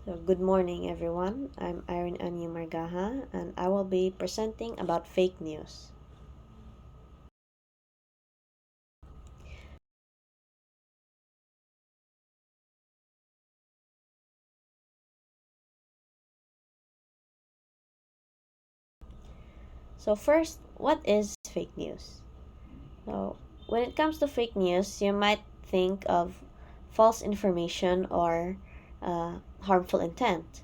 So good morning, everyone. I'm Irene Anyu Margaha, and I will be presenting about fake news. So first, what is fake news? So when it comes to fake news, you might think of false information or harmful intent.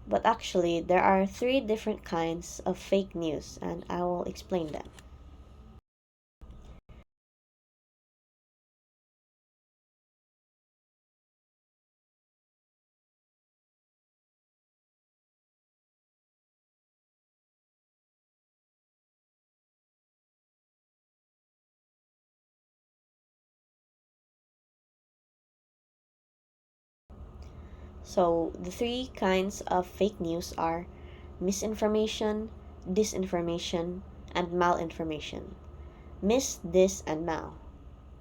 But actually, there are three different kinds of fake news, and I will explain them. So the three kinds of fake news are misinformation, disinformation, and malinformation. Miss, dis, and mal.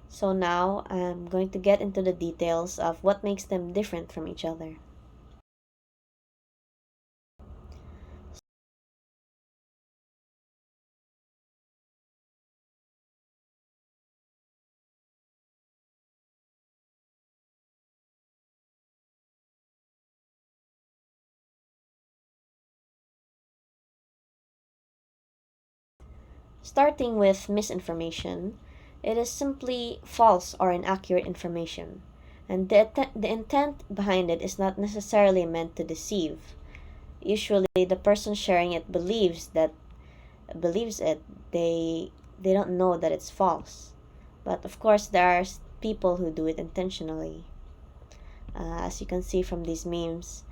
So now I'm going to get into the details of what makes them different from each other. Starting with misinformation, it is simply false or inaccurate information, and the intent behind it is not necessarily meant to deceive. Usually, the person sharing it believes it. They don't know that it's false, but of course, there are people who do it intentionally. As you can see from these memes,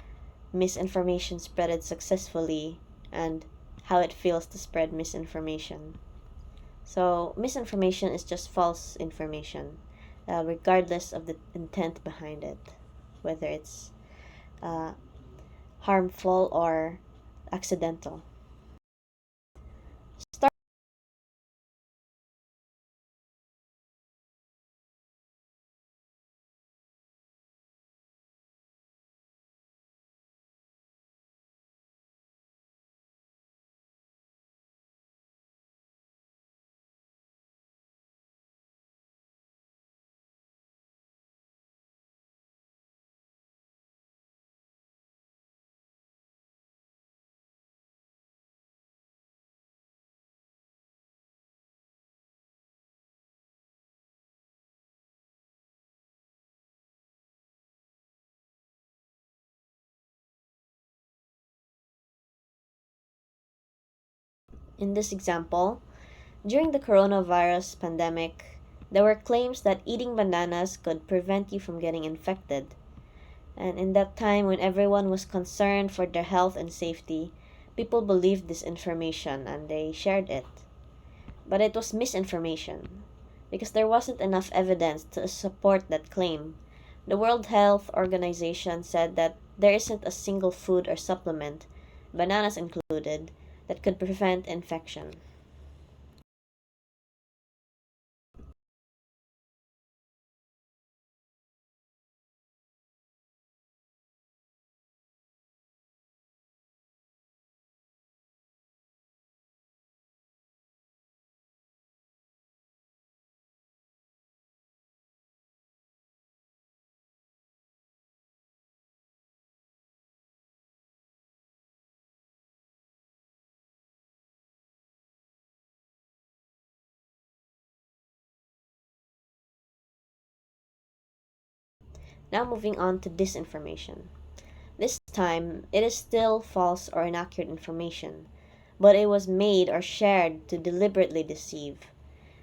misinformation spreaded successfully, and how it feels to spread misinformation. So, misinformation is just false information, regardless of the intent behind it, whether it's uh, harmful or accidental. Start in this example, during the coronavirus pandemic, there were claims that eating bananas could prevent you from getting infected. And in that time, when everyone was concerned for their health and safety, people believed this information and they shared it. But it was misinformation because there wasn't enough evidence to support that claim. The World Health Organization said that there isn't a single food or supplement, bananas included, that could prevent infection. Now moving on to disinformation. This time, it is still false or inaccurate information, but it was made or shared to deliberately deceive.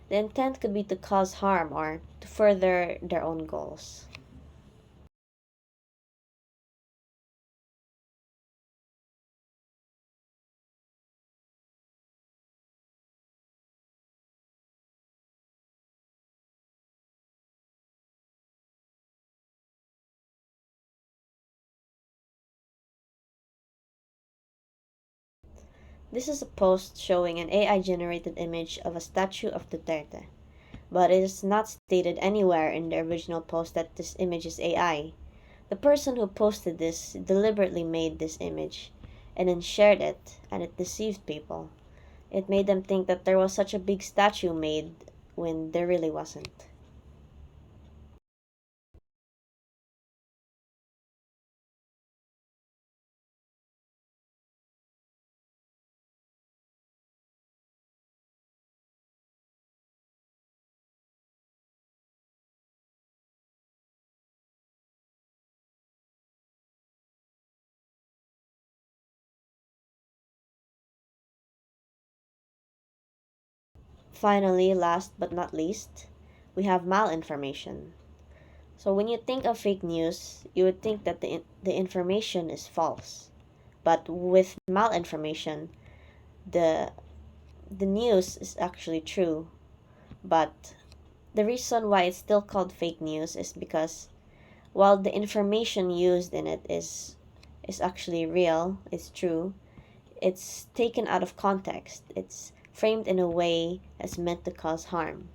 The intent could be to cause harm or to further their own goals. This is a post showing an AI generated image of a statue of Duterte, but it is not stated anywhere in the original post that this image is AI. The person who posted this deliberately made this image and then shared it, and it deceived people. It made them think that there was such a big statue made when there really wasn't. Finally, last but not least, we have malinformation. So when you think of fake news, you would think that the information is false. But with malinformation, the the news is actually true. But the reason why it's still called fake news is because while the information used in it is actually real, it's true, it's taken out of context. It's framed in a way as meant to cause harm.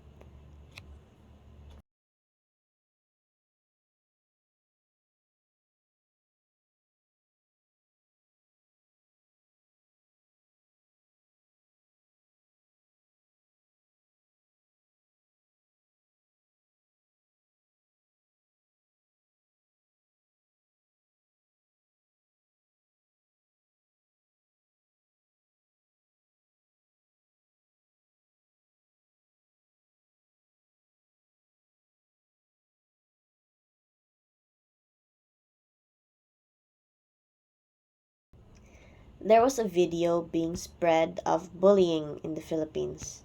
There was a video being spread of bullying in the Philippines,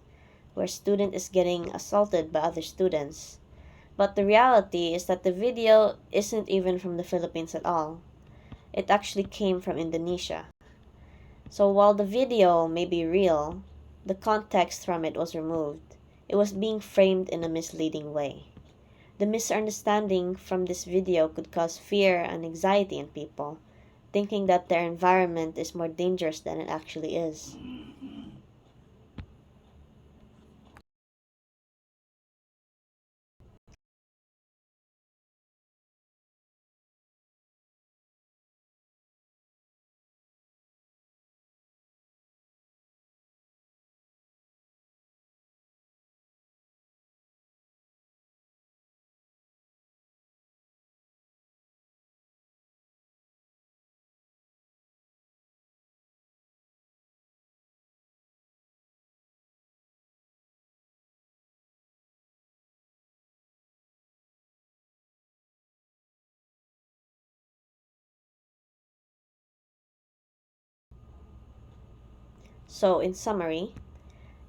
where a student is getting assaulted by other students. But the reality is that the video isn't even from the Philippines at all. It actually came from Indonesia. So while the video may be real, the context from it was removed. It was being framed in a misleading way. The misunderstanding from this video could cause fear and anxiety in people, thinking that their environment is more dangerous than it actually is. So, in summary,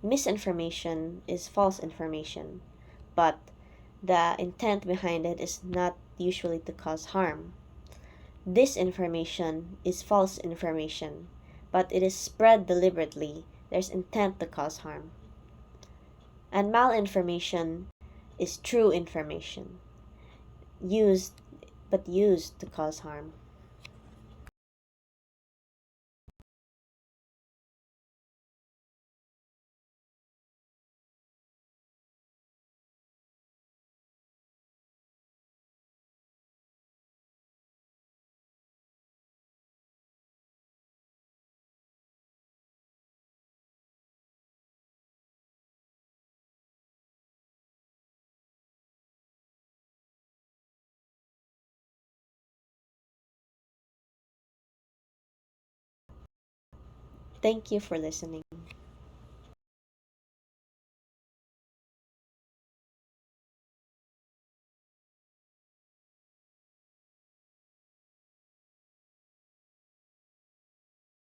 misinformation is false information, but the intent behind it is not usually to cause harm. Disinformation is false information, but it is spread deliberately. There's intent to cause harm. And malinformation is true information, used used to cause harm. Thank you for listening.